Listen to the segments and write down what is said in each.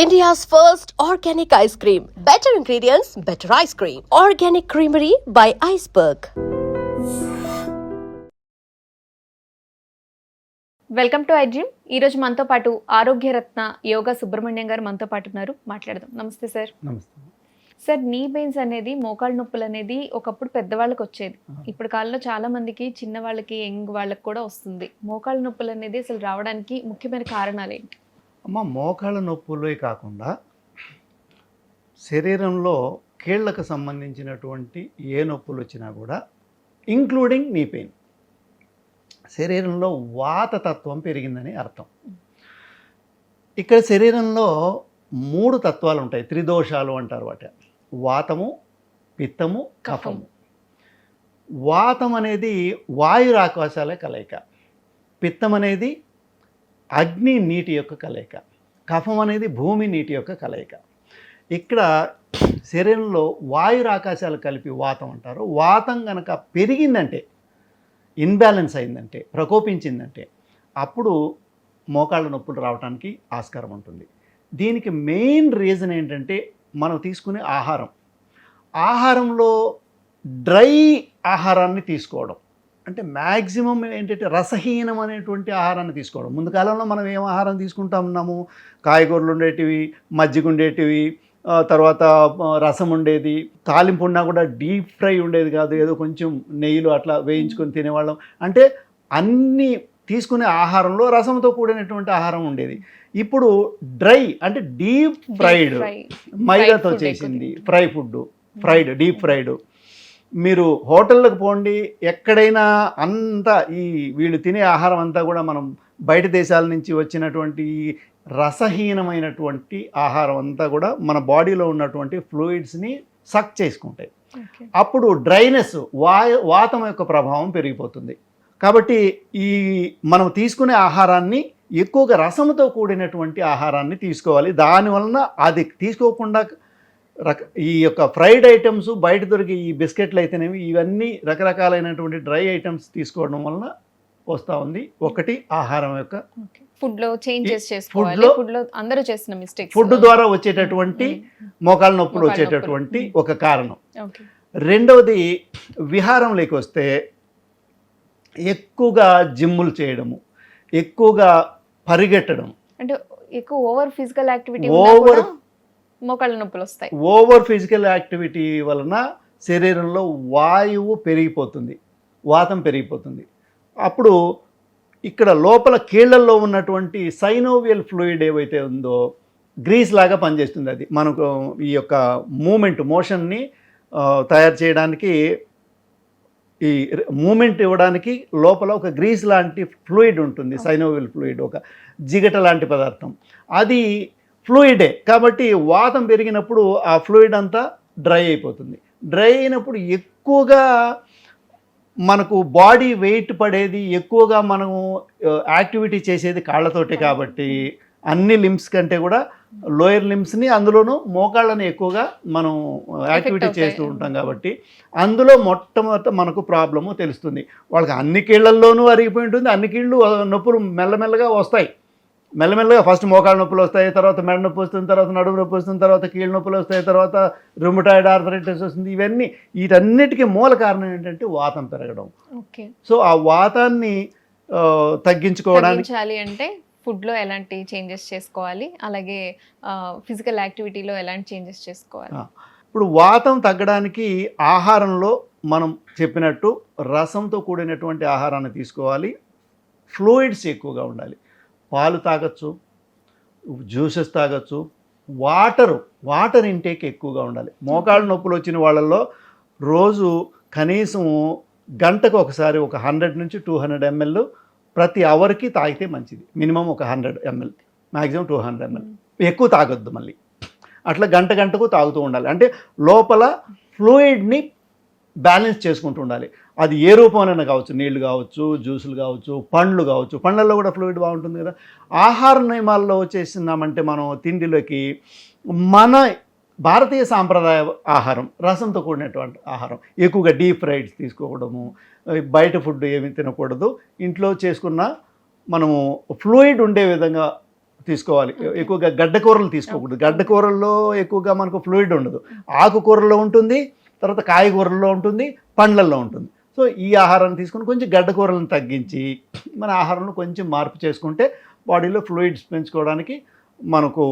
India's first organic ice cream. Better ingredients, better ice cream. Organic Creamery by Iceberg. Welcome to iDream. ఈరోజు మనతో పాటు ఆరోగ్యరత్న యోగా సుబ్రహ్మణ్యం గారు మనతో పాటు ఉన్నారు. మాట్లాడదాం. నమస్తే సార్. నమస్తే సార్, నీ పెయిన్స్ అనేది, మోకాళ్ళ నొప్పులు అనేది ఒకప్పుడు పెద్దవాళ్ళకి వచ్చేది. ఇప్పుడు కాలంలో చాలా మందికి, చిన్న వాళ్ళకి, యంగ్ వాళ్ళకి కూడా వస్తుంది. మోకాళ్ళ నొప్పులు అనేది అసలు రావడానికి ముఖ్యమైన కారణాలు ఏంటి? అమ్మ, మోకాళ్ళ నొప్పులే కాకుండా శరీరంలో కీళ్ళకు సంబంధించినటువంటి ఏ నొప్పులు వచ్చినా కూడా, ఇంక్లూడింగ్ నీ పెయిన్, శరీరంలో వాతతత్వం పెరిగిందని అర్థం. ఇక్కడ శరీరంలో 3 తత్వాలు ఉంటాయి, త్రిదోషాలు అంటారు వాటి. వాతము, పిత్తము, కఫము. వాతం అనేది వాయురాకాశాలే కలయిక, పిత్తం అనేది అగ్ని నీటి యొక్క కలయిక, కఫం అనేది భూమి నీటి యొక్క కలయిక. ఇక్కడ శరీరంలో వాయురాకాశాలు కలిపి వాతం అంటారు. వాతం కనుక పెరిగిందంటే, ఇన్బ్యాలెన్స్ అయిందంటే, ప్రకోపించిందంటే, అప్పుడు మోకాళ్ళ నొప్పులు రావడానికి ఆస్కారం ఉంటుంది. దీనికి మెయిన్ రీజన్ ఏంటంటే, మనం తీసుకునే ఆహారంలో డ్రై ఆహారాన్ని తీసుకోవడం. అంటే మ్యాక్సిమం ఏంటంటే రసహీనం అనేటువంటి ఆహారాన్ని తీసుకోవడం. ముందు కాలంలో మనం ఏం ఆహారం తీసుకుంటా ఉన్నాము? కాయగూరలు ఉండేటివి, మజ్జిగ ఉండేటివి, తర్వాత రసం ఉండేది, తాలింపు ఉన్నా కూడా డీప్ ఫ్రై ఉండేది కాదు, ఏదో కొంచెం నెయ్యిలో అట్లా వేయించుకొని తినేవాళ్ళం. అంటే అన్నీ తీసుకునే ఆహారంలో రసంతో కూడినటువంటి ఆహారం ఉండేది. ఇప్పుడు డ్రై అంటే డీప్ ఫ్రైడ్, మైదాతో చేసింది ఫ్రై ఫుడ్, డీప్ ఫ్రైడ్. మీరు హోటళ్ళకు పోండి, ఎక్కడైనా అంతా వీళ్ళు తినే ఆహారం అంతా కూడా మనం బయట దేశాల నుంచి వచ్చినటువంటి రసహీనమైనటువంటి ఆహారం అంతా కూడా మన బాడీలో ఉన్నటువంటి ఫ్లూయిడ్స్ని సక్ చేసుకుంటాయి. అప్పుడు డ్రైనెస్, వాతం యొక్క ప్రభావం పెరిగిపోతుంది. కాబట్టి మనం తీసుకునే ఆహారాన్ని ఎక్కువగా రసంతో కూడినటువంటి ఆహారాన్ని తీసుకోవాలి. దానివలన అది తీసుకోకుండా ఈ యొక్క ఫ్రైడ్ ఐటమ్స్, బయట దొరికే ఈ బిస్కెట్లు అయితేనేవి, ఇవన్నీ రకరకాలైనటువంటి డ్రై ఐటమ్స్ తీసుకోవడం వలన వస్తూ ఉంది. ఒకటి ఆహారం యొక్క ఫుడ్ లో చేంజెస్ చేసుకోవాలి. ఫుడ్ లో అందరూ చేస్తున్న మిస్టేక్స్, ఫుడ్ ద్వారా వచ్చేటటువంటి మోకాళ్ళ నొప్పులు వచ్చేటటువంటి ఒక కారణం. రెండవది, విహారంలోకి వస్తే ఎక్కువగా జిమ్ములు చేయడము, ఎక్కువగా పరిగెట్టడం, అంటే ఎక్కువ ఓవర్ ఫిజికల్ యాక్టివిటీ, మోకాళ్ళ నొప్పులు వస్తాయి. ఓవర్ ఫిజికల్ యాక్టివిటీ వలన శరీరంలో వాయువు పెరిగిపోతుంది, వాతం పెరిగిపోతుంది. అప్పుడు ఇక్కడ లోపల కీళ్లలో ఉన్నటువంటి సైనోవియల్ ఫ్లూయిడ్ ఏవైతే ఉందో గ్రీస్ లాగా పనిచేస్తుంది. అది మనకు ఈ యొక్క మోషన్ని తయారు చేయడానికి, ఈ మూమెంట్ ఇవ్వడానికి లోపల ఒక గ్రీస్ లాంటి ఫ్లూయిడ్ ఉంటుంది, సైనోవియల్ ఫ్లూయిడ్, ఒక జిగట లాంటి పదార్థం. అది ఫ్లూయిడే. కాబట్టి వాతం పెరిగినప్పుడు ఆ ఫ్లూయిడ్ అంతా డ్రై అయిపోతుంది. డ్రై అయినప్పుడు ఎక్కువగా మనకు బాడీ వెయిట్ పడేది, ఎక్కువగా మనము యాక్టివిటీ చేసేది కాళ్ళతోటి. కాబట్టి అన్ని లిమ్స్ కంటే కూడా లోయర్ లిమ్స్ని, అందులోనూ మోకాళ్ళని ఎక్కువగా మనం యాక్టివిటీ చేస్తూ ఉంటాం. కాబట్టి అందులో మొట్టమొదట మనకు ప్రాబ్లము తెలుస్తుంది. వాళ్ళకి అన్ని కీళ్ళల్లోనూ అరిగిపోయి ఉంటుంది, అన్ని కీళ్ళు నొప్పులు మెల్లమెల్లగా వస్తాయి. మెల్లమెల్లగా ఫస్ట్ మోకాళ్ళ నొప్పులు వస్తాయి, తర్వాత మెడ నొప్పి వస్తుంది, తర్వాత నడుము నొప్పి వస్తుంది, తర్వాత కీళ్ళ నొప్పులు వస్తాయి, తర్వాత రుమటాయిడ్ ఆర్థరైటిస్ వస్తుంది. ఇవన్నీ, వీటన్నిటికీ మూల కారణం ఏంటంటే వాతం పెరగడం. సో ఆ వాతాన్ని తగ్గించుకోవడానికి అంటే ఫుడ్లో ఎలాంటి చేంజెస్ చేసుకోవాలి, అలాగే ఫిజికల్ యాక్టివిటీలో ఎలాంటి చేంజెస్ చేసుకోవాలి? ఇప్పుడు వాతం తగ్గడానికి ఆహారంలో మనం చెప్పినట్టు రసంతో కూడినటువంటి ఆహారాన్ని తీసుకోవాలి. ఫ్లూయిడ్స్ ఎక్కువగా ఉండాలి. పాలు తాగొచ్చు, జ్యూసెస్ తాగొచ్చు, వాటర్ ఇంటేక్ ఎక్కువగా ఉండాలి. మోకాళ్ళ నొప్పులు వచ్చిన వాళ్ళల్లో రోజు కనీసం గంటకు ఒకసారి ఒక 100 నుంచి 200 ml ప్రతి అవర్కి తాగితే మంచిది. మినిమం ఒక 100 ml, మ్యాక్సిమం 200 ml. ఎక్కువ తాగొద్దు. మళ్ళీ అట్లా గంటకు తాగుతూ ఉండాలి. అంటే లోపల ఫ్లూయిడ్ని బ్యాలెన్స్ చేసుకుంటూ ఉండాలి. అది ఏ రూపంలోనే కావచ్చు, నీళ్లు కావచ్చు, జ్యూసులు కావచ్చు, పండ్లు కావచ్చు. పండ్లలో కూడా ఫ్లూయిడ్ బాగుంటుంది కదా. ఆహార నియమాల్లో వచ్చేసినామంటే మనం తిండిలోకి మన భారతీయ సాంప్రదాయ ఆహారం, రసంతో కూడినటువంటి ఆహారం, ఎక్కువగా డీప్ ఫ్రైడ్స్ తీసుకోవడము, బయట ఫుడ్ ఏమి తినకూడదు. ఇంట్లో చేసుకున్న మనము ఫ్లూయిడ్ ఉండే విధంగా తీసుకోవాలి. ఎక్కువగా గడ్డకూరలు తీసుకోకూడదు. గడ్డకూరల్లో ఎక్కువగా మనకు ఫ్లూయిడ్ ఉండదు. ఆకుకూరల్లో ఉంటుంది, తర్వాత కాయగూరల్లో ఉంటుంది, పండ్లల్లో ఉంటుంది. సో ఈ ఆహారాన్ని తీసుకుని కొంచెం గడ్డకూరలను తగ్గించి మన ఆహారంలో కొంచెం మార్పు చేసుకుంటే బాడీలో ఫ్లూయిడ్స్ పెంచుకోవడానికి మనకు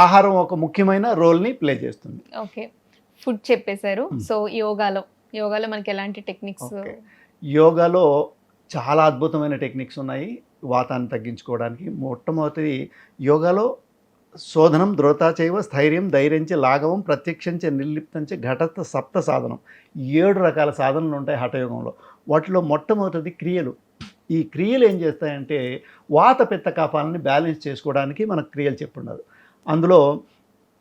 ఆహారం ఒక ముఖ్యమైన రోల్ని ప్లే చేస్తుంది. ఓకే, ఫుడ్ చెప్పేశారు. సో యోగాలో మనకి ఎలాంటి టెక్నిక్స్? యోగాలో చాలా అద్భుతమైన టెక్నిక్స్ ఉన్నాయి వాతాన్ని తగ్గించుకోవడానికి. మొట్టమొదటి యోగాలో శోధనం ద్రోతా చైవ స్థైర్యం ధైర్యంచే లాఘవం ప్రత్యక్షంచే నిర్లిప్తంచే ఘటత సప్త సాధనం. 7 రకాల సాధనలు ఉంటాయి హఠయోగంలో. వాటిలో మొట్టమొదటిది క్రియలు. ఈ క్రియలు ఏం చేస్తాయంటే వాత పిత్త కఫాలని బ్యాలెన్స్ చేసుకోవడానికి మనకు క్రియలు చెప్పున్నారు. అందులో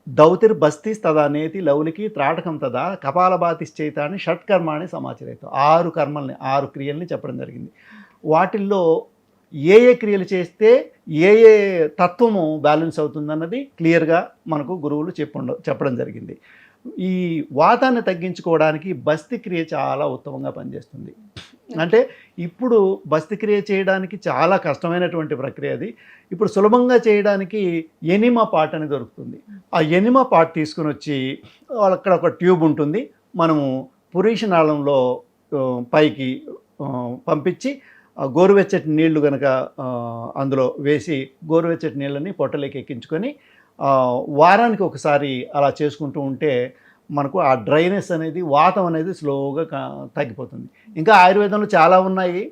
దౌతిర్ బస్తీస్ తదా నేతి లౌలికి త్రాటకం తదా కపాలభాతిశ్చైతాన్ని షట్కర్మాన్ని సమాచరిత. 6 కర్మల్ని 6 క్రియల్ని చెప్పడం జరిగింది. వాటిల్లో ఏ క్రియలు చేస్తే ఏ తత్వము బ్యాలెన్స్ అవుతుందన్నది క్లియర్గా మనకు గురువులు చెప్పడం జరిగింది. ఈ వాతాన్ని తగ్గించుకోవడానికి బస్తి క్రియ చాలా ఉత్తమంగా పనిచేస్తుంది. అంటే ఇప్పుడు బస్తి క్రియ చేయడానికి చాలా కష్టమైనటువంటి ప్రక్రియ అది. ఇప్పుడు సులభంగా చేయడానికి ఎనిమా పాట్ అని దొరుకుతుంది. ఆ ఎనిమా పాట్ తీసుకుని వచ్చి అక్కడ ఒక ట్యూబ్ ఉంటుంది. మనము పురీషనాళంలో పైకి పంపించి గోరువెచ్చటి నీళ్లు కనుక అందులో వేసి గోరువెచ్చటి నీళ్ళని పొట్టలోకి ఎక్కించుకొని వారానికి ఒకసారి అలా చేసుకుంటూ ఉంటే మనకు ఆ డ్రైనెస్ అనేది వాతం అనేది స్లోగా తగ్గిపోతుంది. ఇంకా ఆయుర్వేదంలో చాలా ఉన్నాయి.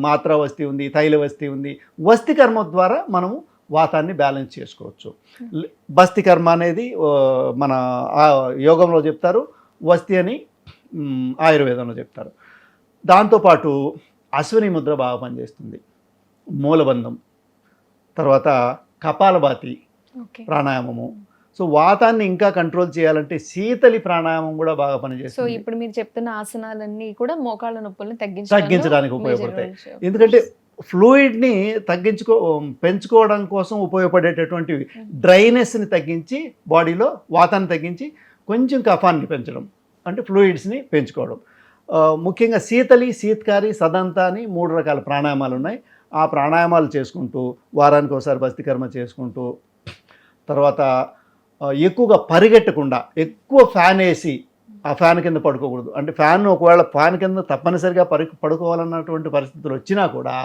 మాత్రా వస్తి ఉంది, తైల వస్తి ఉంది. వస్తి కర్మ ద్వారా మనము వాతాన్ని బ్యాలెన్స్ చేసుకోవచ్చు. బస్తి కర్మ అనేది మన యోగంలో చెప్తారు, వస్తి అని ఆయుర్వేదంలో చెప్తారు. దాంతోపాటు అశ్విని ముద్ర బాగా పనిచేస్తుంది, మూలబంధం, తర్వాత కపాలభాతి ప్రాణాయామము. సో వాతాన్ని ఇంకా కంట్రోల్ చేయాలంటే శీతలి ప్రాణాయామం కూడా బాగా పనిచేస్తుంది. సో ఇప్పుడు మీరు చెప్తున్న ఆసనాలన్నీ కూడా మోకాళ్ళ నొప్పులను తగ్గించడానికి ఉపయోగపడతాయి. ఎందుకంటే ఫ్లూయిడ్ని పెంచుకోవడం కోసం ఉపయోగపడేటటువంటివి డ్రైనెస్ని తగ్గించి బాడీలో వాతాన్ని తగ్గించి కొంచెం కఫాన్ని పెంచడం అంటే ఫ్లూయిడ్స్ని పెంచుకోవడం. ముఖ్యంగా శీతలి, శీత్కారి, సదంత అని 3 రకాల ప్రాణాయామాలు ఉన్నాయి. ఆ ప్రాణాయామాలు చేసుకుంటూ వారానికి ఒకసారి బస్తికర్మ చేసుకుంటూ తర్వాత ఎక్కువగా పరిగెట్టకుండా ఎక్కువ ఫ్యాన్ వేసి ఆ ఫ్యాన్ కింద పడుకోకూడదు. అంటే ఫ్యాన్ ఒకవేళ ఫ్యాన్ కింద తప్పనిసరిగా పడుకోవాలన్నటువంటి పరిస్థితులు వచ్చినా కూడా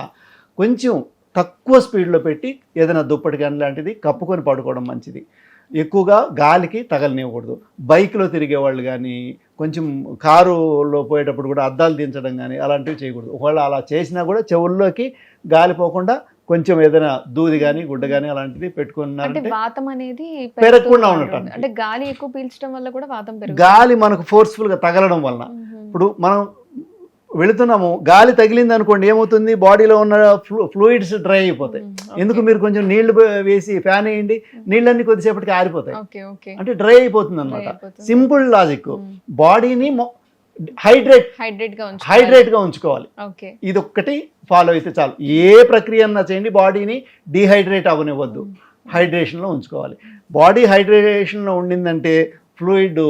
కొంచెం తక్కువ స్పీడ్లో పెట్టి ఏదైనా దుప్పటి కానీ లాంటిది కప్పుకొని పడుకోవడం మంచిది. ఎక్కువగా గాలికి తగలనివ్వకూడదు. బైక్లో తిరిగే వాళ్ళు కానీ కొంచెం కారులో పోయేటప్పుడు కూడా అద్దాలు దించడం కానీ అలాంటివి చేయకూడదు. ఒకవేళ అలా చేసినా కూడా చెవుల్లోకి గాలి పోకుండా కొంచెం ఏదైనా దూది కానీ గుడ్డ కానీ అలాంటిది పెట్టుకున్నారంటే వాతం అనేది పెరగకుండా ఉండటం. అంటే గాలి ఎక్కువ పీల్చడం వల్ల కూడా వాతం పెరుగుతుంది. గాలి మనకు ఫోర్స్ఫుల్గా తగలడం వలన ఇప్పుడు మనం వెళుతున్నాము, గాలి తగిలింది అనుకోండి ఏమవుతుంది, బాడీలో ఉన్న ఫ్లూయిడ్స్ డ్రై అయిపోతాయి. ఎందుకు మీరు కొంచెం నీళ్లు వేసి ఫ్యాన్ వేయండి, నీళ్ళన్నీ కొద్దిసేపటికి ఆరిపోతాయి, అంటే డ్రై అయిపోతుంది అనమాట. Simple logic. బాడీని హైడ్రేట్గా ఉంచుకోవాలి. ఇది ఒక్కటి ఫాలో అయితే చాలు. ఏ ప్రక్రియ అన్నా చేయండి, బాడీని డీహైడ్రేట్ అవ్వనివ్వద్దు, హైడ్రేషన్లో ఉంచుకోవాలి. బాడీ హైడ్రేషన్లో ఉండిందంటే ఫ్లూయిడ్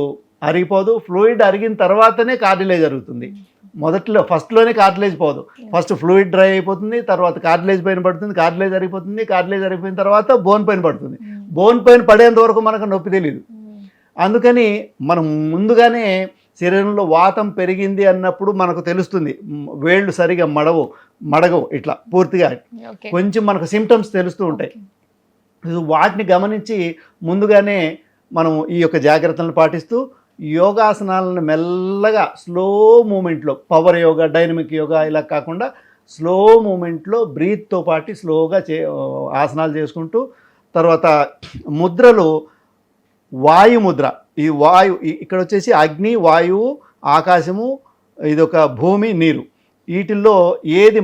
అరిగిపోదు. ఫ్లూయిడ్ అరిగిన తర్వాతనే కార్డిలేజ్ జరుగుతుంది. ఫస్ట్లోనే కార్టిలేజ్ పోదు. ఫస్ట్ ఫ్లూయిడ్ డ్రై అయిపోతుంది, తర్వాత కార్టిలేజ్ పైన పడుతుంది, కార్టిలేజ్ అరిగిపోతుంది, కార్టిలేజ్ అరిగిపోయిన తర్వాత బోన్ పైన పడుతుంది. బోన్ పైన పడేంత వరకు మనకు నొప్పి తెలియదు. అందుకని మనం ముందుగానే శరీరంలో వాతం పెరిగింది అన్నప్పుడు మనకు తెలుస్తుంది. వేళ్ళు సరిగా మడగవు, ఇట్లా పూర్తిగా కొంచెం మనకు సిమ్టమ్స్ తెలుస్తూ ఉంటాయి. వాటిని గమనించి ముందుగానే మనం ఈ యొక్క జాగ్రత్తలను పాటిస్తూ యోగాసనాలను మెల్లగా స్లో మూమెంట్లో, పవర్ యోగా, డైనమిక్ యోగా ఇలా కాకుండా స్లో మూమెంట్లో బ్రీత్తో పాటు స్లోగా ఆసనాలు చేసుకుంటూ, తర్వాత ముద్రలు వాయుముద్ర. ఈ ఇక్కడ వచ్చేసి అగ్ని, వాయువు, ఆకాశము, ఇదొక భూమి, నీరు. వీటిల్లో ఏది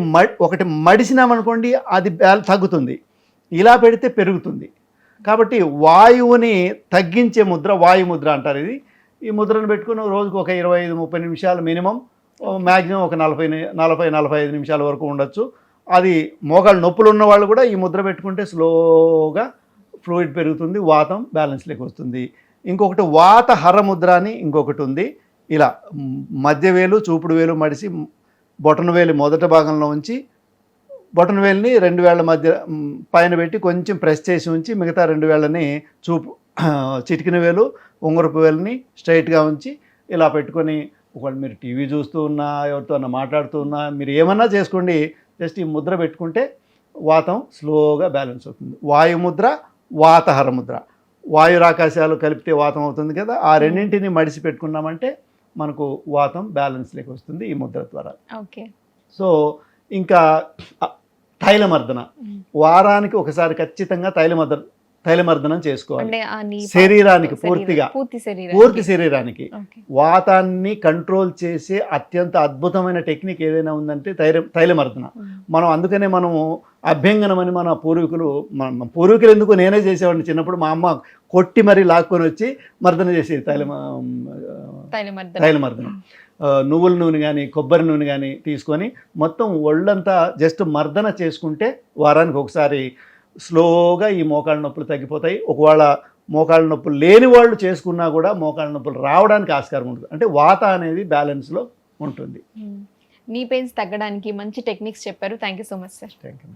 ఒకటి మడిసినామనుకోండి అది తగ్గుతుంది, ఇలా పెడితే పెరుగుతుంది. కాబట్టి వాయువుని తగ్గించే ముద్ర వాయుముద్ర అంటారు. ఈ ముద్రను పెట్టుకుని రోజుకు ఒక 25-30 నిమిషాలు మినిమం, మ్యాక్సిమం ఒక 40-45 నిమిషాల వరకు ఉండొచ్చు. అది మోకాళ్ళు నొప్పులు ఉన్న వాళ్ళు కూడా ఈ ముద్ర పెట్టుకుంటే స్లోగా ఫ్లూయిడ్ పెరుగుతుంది, వాతం బ్యాలెన్స్లోకి వస్తుంది. ఇంకొకటి వాత హర ముద్ర అని ఇంకొకటి ఉంది. ఇలా మధ్య వేలు, చూపుడు వేలు మడిసి బొటన వేలు మొదటి భాగంలో ఉంచి బొటన వేలుని 2 వేళ్ల మధ్య పైన పెట్టి కొంచెం ప్రెస్ చేసి ఉంచి మిగతా 2 వేళ్ళని చిటికిన వేలు ఉంగరపు వేలుని స్ట్రైట్గా ఉంచి ఇలా పెట్టుకొని ఒకవేళ మీరు టీవీ చూస్తూ ఉన్నా ఎవరితో మాట్లాడుతూ ఉన్నా మీరు ఏమన్నా చేసుకోండి, జస్ట్ ఈ ముద్ర పెట్టుకుంటే వాతం స్లోగా బ్యాలెన్స్ అవుతుంది. వాయుముద్ర, వాతహర ముద్ర. వాయురాకాశాలు కలిపితే వాతం అవుతుంది కదా, ఆ రెండింటిని మడిసి పెట్టుకున్నామంటే మనకు వాతం బ్యాలెన్స్లోకి వస్తుంది ఈ ముద్ర ద్వారా. ఓకే. సో ఇంకా తైలమర్దన, వారానికి ఒకసారి ఖచ్చితంగా తైలమర్దనం చేసుకోవాలి. అంటే ఆ నీ శరీరానికి పూర్తిగా, పూర్తి పూర్తి శరీరానికి ఓకే. వాతాన్ని కంట్రోల్ చేసే అత్యంత అద్భుతమైన టెక్నిక్ ఏదైనా ఉందంటే తైలమర్దన. మనం అందుకనే మనము అభ్యంగనం అని మన పూర్వీకులు ఎందుకు నేనే చేసేవాడిని చిన్నప్పుడు. మా అమ్మ కొట్టి మరీ లాక్కొని వచ్చి మర్దన చేసేది తైలమర్దనం. నువ్వుల నూనె కానీ కొబ్బరి నూనె కానీ తీసుకొని మొత్తం ఒళ్ళంతా జస్ట్ మర్దన చేసుకుంటే వారానికి ఒకసారి స్లోగా ఈ మోకాళ్ళ నొప్పులు తగ్గిపోతాయి. ఒకవేళ మోకాళ్ళ నొప్పులు లేని వాళ్ళు చేసుకున్నా కూడా మోకాళ్ళ నొప్పులు రావడానికి ఆస్కారం ఉంటుంది. అంటే వాత అనేది బ్యాలెన్స్లో ఉంటుంది. నీ పెయిన్స్ తగ్గడానికి మంచి టెక్నిక్స్ చెప్పారు. Thank you so much sir. Thank you.